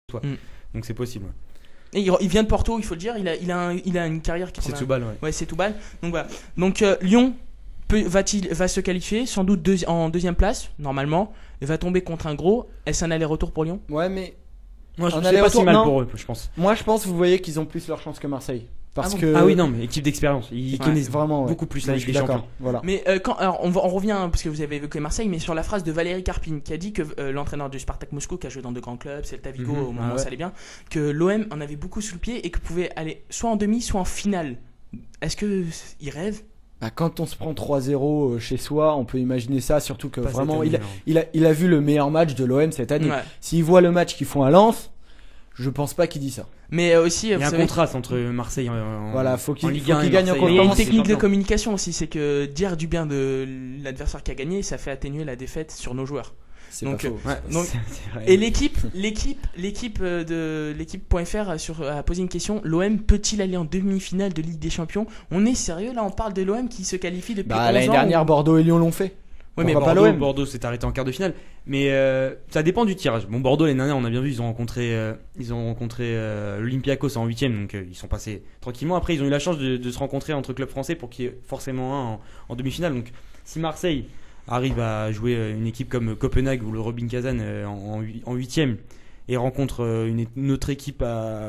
toi. Donc c'est possible. Et il vient de Porto, il faut le dire. Il a une carrière qui. C'est Setúbal, ouais. Ouais, c'est Setúbal. Donc voilà. Donc Lyon va se qualifier sans doute en deuxième place normalement. Il va tomber contre un gros. Est-ce un aller-retour pour Lyon? Ouais, mais Moi, je sais pas si mal pour eux, je pense. moi je pense, vous voyez qu'ils ont plus leur chance que Marseille. Parce que Ah oui, non, mais équipe d'expérience. Ils connaissent vraiment beaucoup plus la la Ligue des Champions. Voilà. Mais alors on revient parce que vous avez évoqué Marseille, mais sur la phrase de Valérie Carpine qui a dit que l'entraîneur du Spartak Moscou, qui a joué dans de grands clubs, Celta Vigo au moment où ça allait bien, que l'OM en avait beaucoup sous le pied et que pouvait aller soit en demi, soit en finale. Est-ce que il rêve? Bah, quand on se prend 3-0 chez soi, on peut imaginer ça, surtout que Pas vraiment cette année, il a vu le meilleur match de l'OM cette année. Ouais. S'il voit le match qu'ils font à Lens, je pense pas qu'il dit ça. Mais aussi, Il y a vous un savez, contraste entre Marseille en Voilà, faut qu'il Ligue 1 et gagne Marseille encore. il y a une Comment c'est technique de champion. communication aussi, c'est que dire du bien de l'adversaire qui a gagné, ça fait atténuer la défaite sur nos joueurs. C'est Donc, pas faux. Ouais, Donc- c'est vrai. Et l'équipe.fr a posé une question. L'OM peut-il aller en demi-finale de Ligue des Champions? On est sérieux là? On parle de l'OM qui se qualifie depuis 11 ans. L'année dernière, Bordeaux et Lyon l'ont fait. Ouais, mais Pourquoi pas Bordeaux, l'OM? Bordeaux s'est arrêté en quart de finale, mais ça dépend du tirage. Bon, Bordeaux l'année dernière, on a bien vu, ils ont rencontré l'Olympiakos en 8ème, donc ils sont passés tranquillement. Après, ils ont eu la chance de se rencontrer entre clubs français pour qu'il y ait forcément un en demi-finale. Donc, si Marseille arrive à jouer une équipe comme Copenhague ou le Rubin Kazan en 8ème et rencontre une autre équipe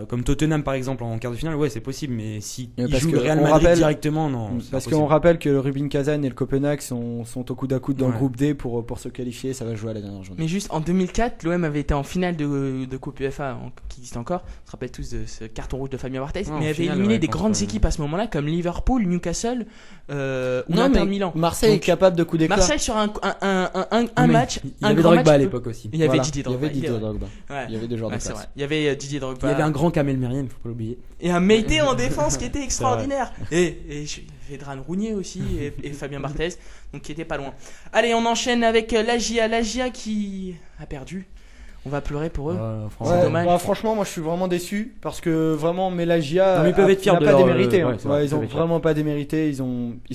comme Tottenham par exemple en quart de finale, ouais, c'est possible. Mais si ils Parce jouent que le Real on Madrid rappelle- directement, non. c'est Parce impossible. qu'on rappelle que le Rubin Kazan et le Copenhague sont au coude à coude dans le Ouais. groupe D pour se qualifier. Ça va jouer à la dernière journée. Mais juste en 2004, l'OM avait été en finale de Coupe UEFA, qui existe encore. On se rappelle tous de ce carton rouge de Fabien Barthez, Ouais, en mais avait finale, éliminé ouais, des contre, grandes équipes à ce moment-là, comme Liverpool, Newcastle ou Non, l'Inter mais Milan. Marseille Donc, est capable de coup d'éclat. Marseille sur un Mais match, il y un avait grand Drogba à match. l'époque aussi. Il y avait Voilà. Didier Il y Drogba. avait Didier Drogba. Ouais. Il y avait des joueurs Ouais, de c'est classe. vrai. Il y avait Didier Drogba. Il y avait un grand Kamel Meriem, faut pas l'oublier. Et un Meïté en défense qui était extraordinaire. Et Vedran Rounier aussi, et Fabien Barthez, donc qui était pas loin. Allez, on enchaîne avec l'Agia qui a perdu. On va pleurer pour eux. Ouais, dommage. bah, franchement, moi je suis vraiment déçu parce que vraiment Melagia Non, mais ils peuvent être fiers n'a de pas leur- démérité. ouais, Hein. c'est vrai, Ouais, ils ils ont peuvent être fiers. vraiment pas démérité. Ils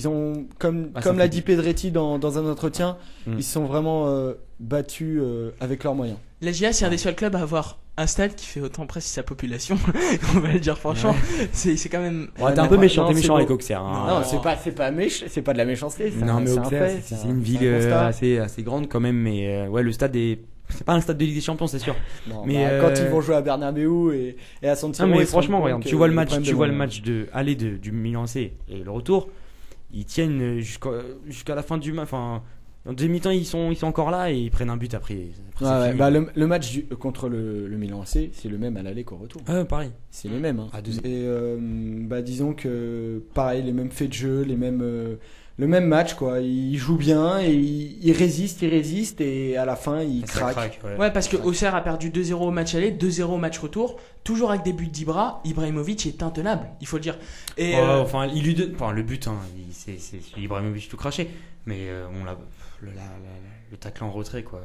ont comme Ah, ça l'a fait dit du- Pedretti dans un entretien, Mm. ils se sont vraiment battus avec leurs moyens. L'Agia, c'est un des seuls clubs à avoir un stade qui fait autant presque sa population. On va le dire franchement. C'est quand même. Ouais, t'es un peu méchant, Non, t'es c'est méchant beau. avec Auxerre. hein. Non, c'est pas de la méchanceté. Non, mais c'est un Auxerre, fait, c'est un- une ville c'est un constat. assez grande quand même, mais ouais, le stade est. C'est pas un stade de Ligue des Champions, c'est sûr. Non, mais, bah, quand ils vont jouer à Bernabeu et à San Siro, Non, mais ils se rendent franchement, compte regarde, que tu vois le les match, problèmes tu de vois le moyens. match de aller du Milan AC et le retour. Ils tiennent jusqu'à la fin du match. Enfin, en deuxième mi-temps, ils sont encore là et ils prennent un but après. Ouais, c'est ouais, fini. bah, le match contre le Milan AC, c'est le même à l'aller qu'au retour. Pareil. C'est les mêmes. Hein. À deux- Et bah, disons que pareil, les mêmes faits de jeu, le même match quoi. Ils jouent bien et ils résistent et à la fin ils Ça craquent. craque, ouais. Ouais, parce que Auxerre a perdu 2-0 au match aller, 2-0 au match retour, toujours avec des buts d'Ibra. Ibrahimovic est intenable, il faut le dire. Et Enfin, il lui donne. Enfin, le but, hein, c'est Ibrahimovic tout craché. Mais on l'a. Le tacle en retrait, quoi.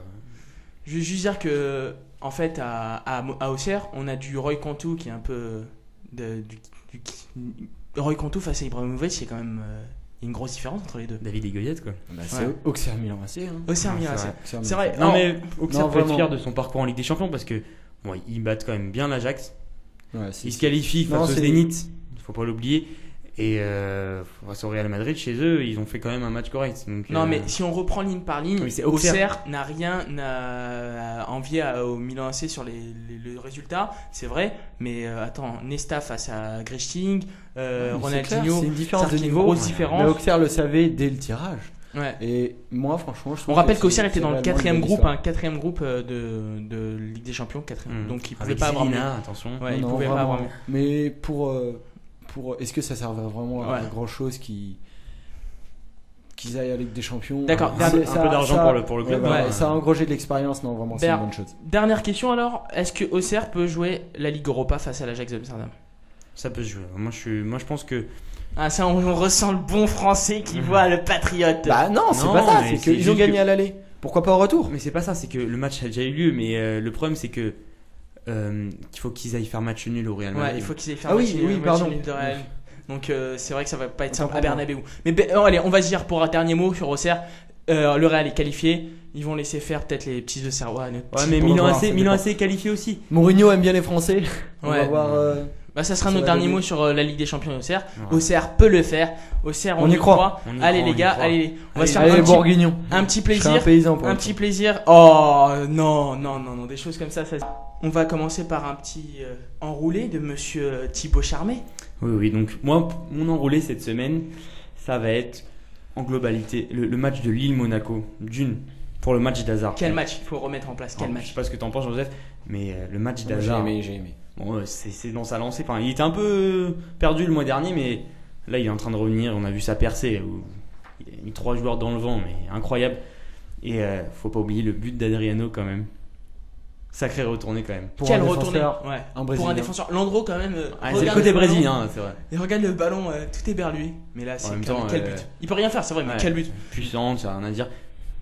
je veux juste dire que, en fait, à Auxerre, on a du Roy Cantu qui est un peu. Roy Cantu face à Ibrahimovic, c'est quand même. Il y a une grosse différence entre les deux. David et Goyette, quoi. Bah, Ouais. c'est Auxerre Milan AC. Hein. Auxerre Milan, c'est c'est vrai. Non, Oh, mais Auxerre non, peut être vraiment. fier de son parcours en Ligue des Champions parce que bon, ils battent quand même bien l'Ajax. Ouais, Ils se qualifient Non, face au c'est- Zénith, il faut pas l'oublier. Et face au Real Madrid, chez eux, ils ont fait quand même un match correct. Donc, Non, mais si on reprend ligne par ligne, Oui, c'est Auxerre. Auxerre n'a rien à envier au Milan AC sur le résultat, c'est vrai. Mais attends, Nesta face à Grechting, Ronaldinho, c'est une différence de c'est-à-dire qu'il y a une niveau. grosse Mais différence. Auxerre le savait dès le tirage. Ouais. Et moi franchement, je trouve On rappelle que qu'Auxerre c'est était dans le réellement quatrième une belle groupe, histoire. quatrième groupe de Ligue des Champions, quatrième. Donc il pouvait avec pas avoir mieux. Zilina, attention. Ouais, il Non, pouvait pas vraiment. avoir mieux. Mais pour est-ce que ça servait vraiment à Ouais. grand chose qu'ils aillent à la Ligue des Champions? D'accord. C'est- Un peu ça- d'argent ça- pour le club, ouais, ouais. ça a engrangé de l'expérience, non vraiment c'est Ber- une bonne chose. Dernière question alors, est-ce que Auxerre peut jouer la Ligue Europa face à l'Ajax d'Amsterdam? Ça peut se jouer. Moi, je pense que. Ah ça, on ressent le bon français qui voit le patriote. Bah non, c'est Non, pas ça, mais c'est c'est qu'ils ont juste gagné que- à l'aller. Pourquoi pas au retour? Mais c'est pas ça, c'est que le match a déjà eu lieu, mais le problème c'est que qu'il faut qu'ils aillent faire match nul au Real Ouais, Madrid. il faut qu'ils aient fait Ah un oui, match oui, nul pardon. de Real. Donc c'est vrai que ça va pas être Autant simple à pour moi. Bernabeu. Mais allez, on va se dire pour un dernier mot sur Auxerre. le Real est qualifié. Ils vont laisser faire peut-être les petits Auxerrois. Ouais, mais Milan AC est qualifié aussi. Mourinho aime bien les Français. On Ouais. va voir. Ça sera Ça notre va dernier donner. mot sur la Ligue des Champions et Auxerre. Ouais. Auxerre peut le faire. Auxerre, on y croit. On y Allez croit, les on y gars, croit. allez. On va se faire Allez, un les petit, Bourguignons. un petit Je serai un plaisir. paysan pour Un le petit coup. plaisir. Oh non, des choses comme ça. On va commencer par un petit enroulé de monsieur Thibaut Charmet. Oui, donc moi, mon enroulé cette semaine, ça va être en globalité le match de Lille-Monaco. Pour le match d'Hazard. Quel match il faut remettre en place? Quel Je match? sais pas ce que t'en penses, Joseph, mais le match J'ai d'Hazard. aimé. Bon, c'est dans sa lancée. Enfin, il était un peu perdu le mois dernier, mais là, il est en train de revenir. On a vu sa percée où il a mis 3 joueurs dans le vent, mais incroyable. Et faut pas oublier le but d'Adriano quand même. Sacré retourné quand même. Quel un retourné? défenseur, Ouais. un Pour un Brésilien. défenseur. Landreau quand même. Ah, c'est le regarde côté ballon. brésilien, c'est vrai. Et regarde le ballon, tout est vers lui. Mais là, c'est même quel, temps, quel but. Il peut rien faire, c'est vrai, mais Ouais. quel but. Puissant, ça n'a rien à dire.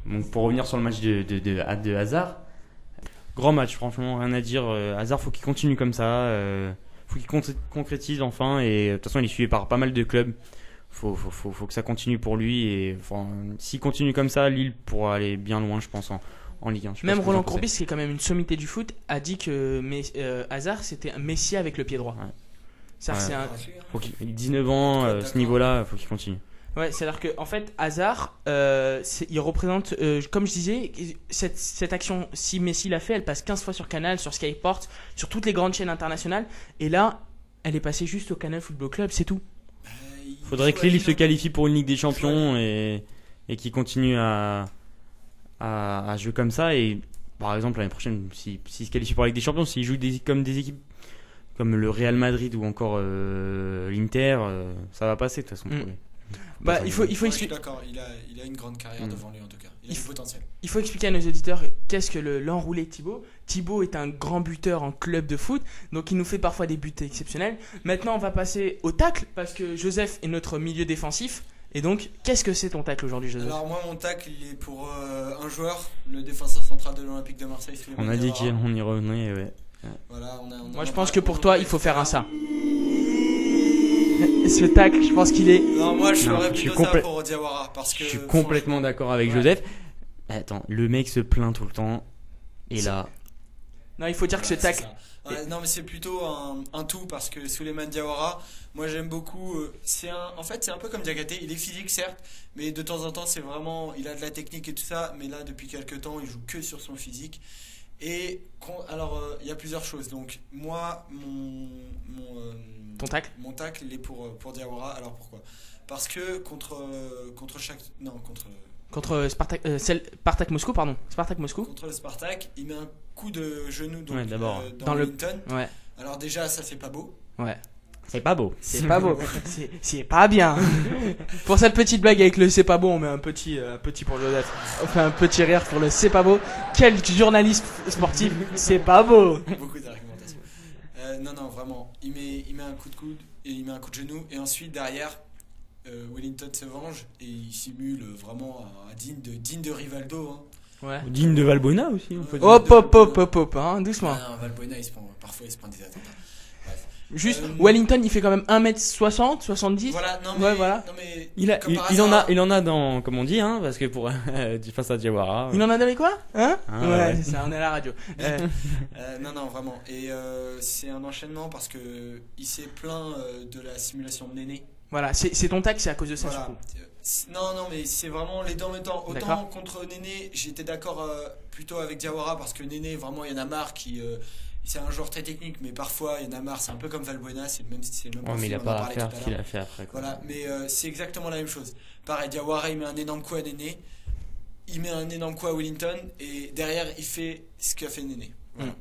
Donc pour revenir sur le match de Hazard, grand match, franchement, rien à dire. Hazard, faut qu'il continue comme ça. Faut qu'il concrétise enfin. Et de toute façon, il est suivi par pas mal de clubs. Faut que ça continue pour lui. Et enfin, s'il continue comme ça, Lille pourra aller bien loin, je pense, en Ligue 1. Je sais pas Même ce que Roland vous en pensez. Courbis, qui est quand même une sommité du foot, a dit que Hazard c'était un Messi avec le pied droit. Ouais. Ça, Ouais. c'est un... Faut qu'il 19 ans, ce niveau-là, faut qu'il continue. Ouais, c'est-à-dire que en fait, Hazard, il représente, comme je disais, cette action, si Messi l'a fait, elle passe 15 fois sur Canal, sur Sky Sports, sur toutes les grandes chaînes internationales. Et là, elle est passée juste au Canal Football Club, c'est tout. Faudrait que Lille se qualifie pour une Ligue des Champions et qu'il continue à jouer comme ça. Et par exemple, l'année prochaine, s'il se qualifie pour la Ligue des Champions, s'il joue comme des équipes comme le Real Madrid ou encore l'Inter, ça va passer de toute façon. Mm. pour lui. Bah, il faut Ouais, je suis expliquer. d'accord, il a une grande carrière devant lui en tout cas. Il a du potentiel. Il faut expliquer à nos auditeurs qu'est-ce que l'enroulé Thibaut. Thibaut est un grand buteur en club de foot, donc il nous fait parfois des buts exceptionnels. Maintenant, on va passer au tacle, parce que Joseph est notre milieu défensif. Et donc, qu'est-ce que c'est ton tacle aujourd'hui, Joseph? Alors moi mon tacle il est pour un joueur, le défenseur central de l'Olympique de Marseille. On a dit qu'on y revenait, ouais. Voilà, Moi, je pense que pour toi, il faut faire un ça. Ce tacle, je pense qu'il est... Non, moi je Non, ferais je suis plutôt ça complè- pour Diawara parce que Je suis complètement d'accord avec Joseph. Attends, le mec se plaint tout le temps. Et là, Non, il faut dire que ce Ouais, tacle... c'est ça. Ouais, non mais c'est plutôt un tout parce que Souleymane Diawara, moi j'aime beaucoup. En fait c'est un peu comme Diakhaté, il est physique certes, mais de temps en temps c'est vraiment, il a de la technique et tout ça, mais là depuis quelques temps il joue que sur son physique. Et alors il y a plusieurs choses. Donc moi Ton tacle? mon tacle il est pour Diawara. Alors pourquoi? Parce que contre Spartak Moscou, pardon. Spartak Moscou. contre le Spartak, il met un coup de genou donc, Ouais, d'abord. dans le- Wellington. Ouais, Alors déjà ça fait pas beau. ouais. c'est pas beau. C'est pas beau. C'est pas bien. Pour cette petite blague avec le c'est pas beau, on met un petit pour Joseph. On fait un petit rire pour le c'est pas beau. Quel journaliste sportif, c'est pas beau. Beaucoup d'argumentation. Non, vraiment. Il met un coup de coude et il met un coup de genou. Et ensuite, derrière, Wellington se venge et il simule vraiment un digne de Rivaldo. Hein. Ouais. Digne de Valbuena aussi. On peut dire. Hop, hein, doucement. Ah non, Valbuena, parfois il se prend des attentats. Bref. Juste, Wellington, il fait quand même 1m60, 70. Voilà, non Ouais, voilà. Non, mais Il, comme par il en hasard, il en a dans, comme on dit, hein, parce que pour face à Diawara. Il en a donné quoi? Hein? Ah, ouais, ouais. c'est ça, on est à la radio. non, vraiment. Et c'est un enchaînement parce que il s'est plaint de la simulation de Néné. Voilà, c'est ton tacle, c'est à cause de ça, Voilà. surtout. Non, mais c'est vraiment les deux en même temps. Autant D'accord. contre Néné, j'étais d'accord plutôt avec Diawara parce que Néné, vraiment, il y en a marre c'est un joueur très technique, mais parfois il y en a marre. C'est un peu comme Valbuena, c'est le même Ouais, profil, mais il a on en pas à parlait faire tout à ce qu'il l'heure. a fait après. Quoi. Voilà, mais c'est exactement la même chose. Pareil, Diawara, il met un énorme coup à Néné, il met un énorme coup à Wellington, et derrière, il fait ce qu'a fait Néné. Voilà.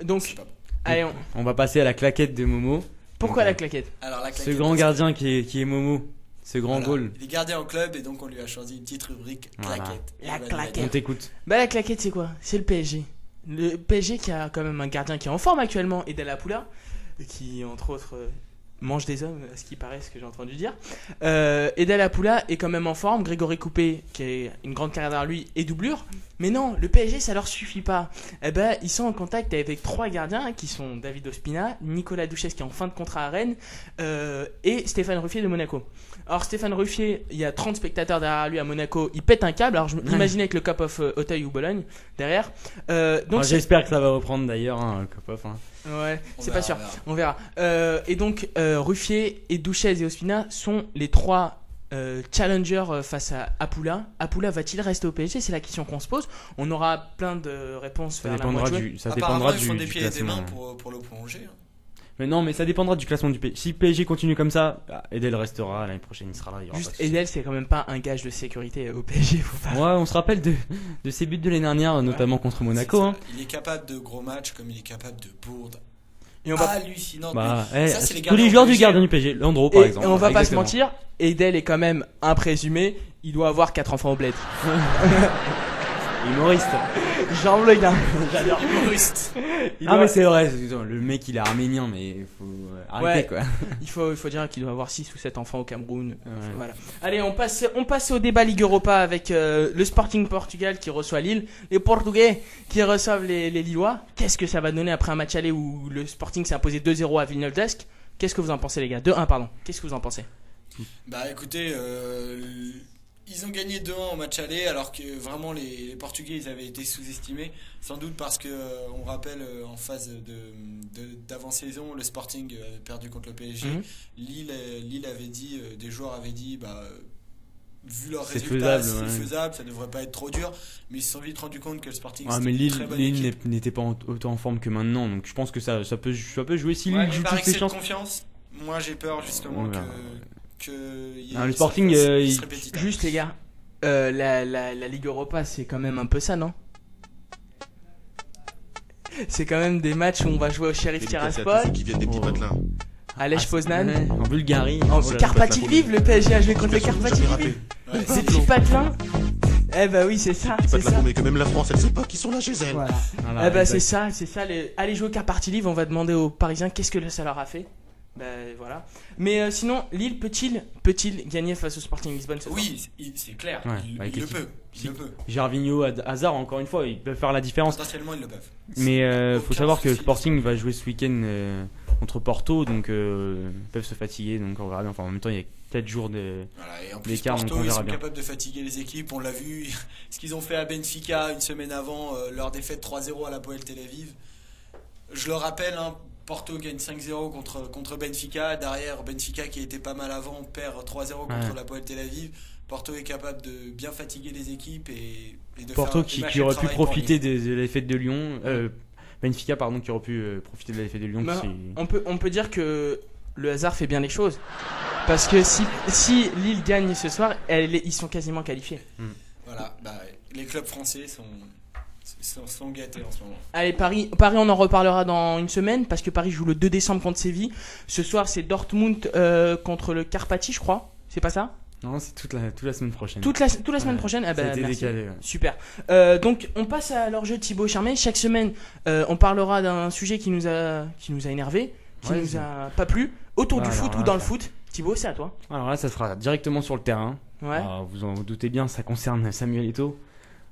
Donc, c'est pas bon. allez, On va passer à la claquette de Momo. pourquoi Donc, la claquette? Alors, la Ce claquette, grand parce gardien qui est Momo. Ce grand Voilà. goal. Il est gardien en club et donc on lui a choisi une petite rubrique Voilà. claquette. La Et bah, claquette. On t'écoute. Bah la claquette c'est quoi? C'est le PSG. Le PSG qui a quand même un gardien qui est en forme actuellement, et Della Poula, qui entre autres mange des hommes, à ce qui paraît, ce que j'ai entendu dire. Edel Apoula est quand même en forme. Grégory Coupé, qui a une grande carrière derrière lui, est doublure. Mais non, le PSG, ça leur suffit pas. Eh ben, ils sont en contact avec 3 gardiens qui sont David Ospina, Nicolas Duchesne qui est en fin de contrat à Rennes et Stéphane Ruffier de Monaco. Alors Stéphane Ruffier, il y a 30 spectateurs derrière lui à Monaco, il pète un câble. Alors je m'imaginais avec le Cup of Auteuil ou Bologne derrière. Donc j'espère que ça va reprendre d'ailleurs, le Cup of. Ouais, c'est pas sûr. On verra. Et donc Ruffier et Duchesne et Ospina sont les 3 challenger face à Apoula. Apoula va-t-il rester au PSG? C'est la question qu'on se pose. On aura plein de réponses vers la mois de juin. Ça dépendra ils font des du pieds et des classement. mains pour le prolonger. Mais non, mais ça dépendra du classement du PSG. Si PSG continue comme ça, Edel restera l'année prochaine, il sera là. Juste Edel, c'est quand même pas un gage de sécurité au PSG. Faut pas... Ouais, on se rappelle de ses buts de l'année dernière, notamment contre Monaco. Hein. Il est capable de gros matchs comme il est capable de bourdes. Et on va... hallucinant. Ça, c'est tous les joueurs du gardien du PSG, Landreau par exemple. Et on va pas se mentir, Edel est quand même un présumé, il doit avoir 4 enfants au bled. Humoriste. Genre le gars. J'adore. Humoriste. Mais c'est vrai, le mec il est arménien, mais il faut arrêter quoi. Il faut dire qu'il doit avoir 6 ou 7 enfants au Cameroun. Ouais. Voilà. Allez, on passe au débat Ligue Europa avec le Sporting Portugal qui reçoit Lille, les Portugais qui reçoivent les Lillois. Qu'est-ce que ça va donner après un match aller où le Sporting s'est imposé 2-0 à Villeneuve-d'Ascq? Qu'est-ce que vous en pensez les gars? 2-1 pardon. Qu'est-ce que vous en pensez? Bah écoutez, ils ont gagné 2-1 au match aller alors que vraiment les Portugais ils avaient été sous-estimés, sans doute parce que on rappelle en phase d'avant-saison le Sporting avait perdu contre le PSG. Lille avait dit, des joueurs avaient dit vu leurs résultats c'est faisable, ça devrait pas être trop dur, mais ils se sont vite rendu compte que le Sporting mais Lille n'était pas autant en forme que maintenant, donc je pense que ça peut jouer si Lille joue toutes ses chances. Confiance. Moi j'ai peur justement le Sporting juste les gars, la Ligue Europa c'est quand même un peu ça, non? C'est quand même des matchs où on va jouer au Sheriff Tiraspol qui viennent des petits patelins. à Lech Poznan, en Bulgarie, en Carpathie Lviv. Le PSG a joué contre le Carpathie Lviv. Des petits patelins. Eh bah oui, c'est ça. C'est ça. Mais que même la France, elle sait pas qui sont là chez elle. Voilà. Eh bah c'est ça. Allez jouer au Carpathie Lviv. On va demander aux Parisiens qu'est-ce que ça leur a fait. Voilà. Mais sinon, Lille peut-il gagner face au Sporting Lisbonne ce soir? Oui, c'est clair. Ouais, il le peut. Gervinho, Hazard, encore une fois, ils peuvent faire la différence. Potentiellement, ils le peuvent. Mais faut savoir que le Sporting va jouer ce week-end contre Porto, donc ils peuvent se fatiguer. Donc on verra bien. Enfin, en même temps, il y a 4 jours et en plus, d'écart, Porto, donc on ils verra sont bien. capables de fatiguer les équipes. On l'a vu. Ce qu'ils ont fait à Benfica une semaine avant leur défaite 3-0 à la Poel Tel Aviv. Je le rappelle, Porto gagne 5-0 contre Benfica. Derrière, Benfica qui était pas mal avant perd 3-0 contre la Poel Tel Aviv. Porto est capable de bien fatiguer les équipes et de Porto faire qui aurait pu profiter de la défaite de Lyon. Benfica qui aurait pu profiter de la défaite de Lyon. On peut dire que le hasard fait bien les choses. Parce que si Lille gagne ce soir, ils sont quasiment qualifiés. Voilà, les clubs français sont gâtés en ce moment. Allez, Paris, on en reparlera dans une semaine parce que Paris joue le 2 décembre contre Séville. Ce soir, c'est Dortmund contre le Carpathie, je crois. C'est pas ça? Non, c'est toute la semaine prochaine. Toute la semaine prochaine. Ça a été merci. décalé. Super. Donc, on passe à l'hors-jeu Thibaut Charmet. Chaque semaine, on parlera d'un sujet qui nous a énervé, qui nous a pas plu, autour du foot ou dans le foot. Thibaut, c'est à toi. Alors là, ça sera directement sur le terrain. Ouais. Alors, vous en doutez bien, ça concerne Samuel Eto'o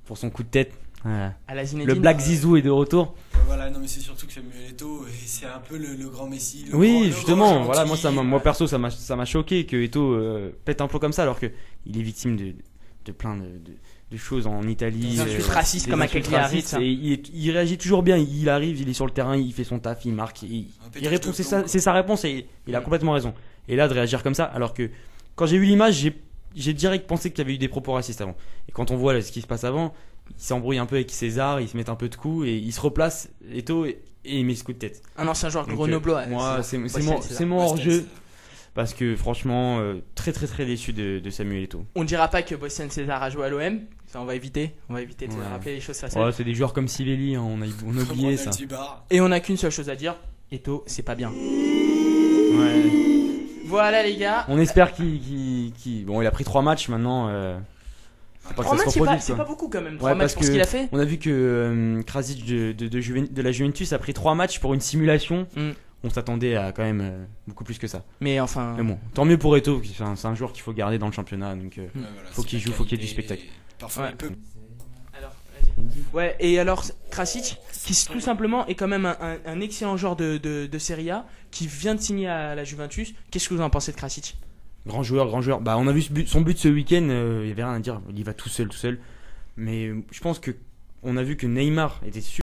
pour son coup de tête. À la Zinedine. Le Black Zizou est de retour. Voilà, non mais c'est surtout que Samuel Eto'o, c'est un peu le grand Messi. Justement, voilà, moi perso, ça m'a choqué que Eto'o pète un plomb comme ça, alors que il est victime de plein de choses en Italie. Des insultes racistes comme à Cagliari. Il réagit toujours bien. Il arrive, il est sur le terrain, il fait son taf, il marque, il répond. C'est sa réponse et il a complètement raison. Et là, de réagir comme ça, alors que quand j'ai vu l'image, j'ai direct pensé qu'il y avait eu des propos racistes avant. Et quand on voit ce qui se passe avant, il s'embrouille un peu avec César, il se met un peu de coups et il se replace, Eto'o, et il met ce coup de tête. Un ancien joueur grenoblois. Moi, c'est mon hors-jeu. Parce que franchement, très très très déçu de Samuel Eto'o. On ne dira pas que Bostian César a joué à l'OM. Ça, on va éviter de rappeler les choses faciles. Ouais, c'est des joueurs comme Sivelli, on a oublié ça. Et on n'a qu'une seule chose à dire, Eto'o, c'est pas bien. Ouais. Voilà les gars. On espère Bon, il a pris 3 matchs maintenant. C'est pas beaucoup quand même. 3 matchs pour ce qu'il a fait. On a vu que Krasic de la Juventus a pris 3 matchs pour une simulation. on s'attendait à quand même beaucoup plus que ça. Mais enfin. Mais bon, tant mieux pour Eto'o, c'est un joueur qu'il faut garder dans le championnat, donc Ouais, voilà, faut c'est qu'il la joue, faut qu'il y ait du qualité. spectacle. Parfois, Ouais. il peut. Alors, vas-y. Ouais, et alors Krasic, qui tout simplement est quand même un excellent joueur de Serie A, qui vient de signer à la Juventus. Qu'est-ce que vous en pensez de Krasic? Grand joueur, grand joueur. Bah, on a vu son but ce week-end, il y avait rien à dire, il y va tout seul. Mais je pense que on a vu que Neymar était super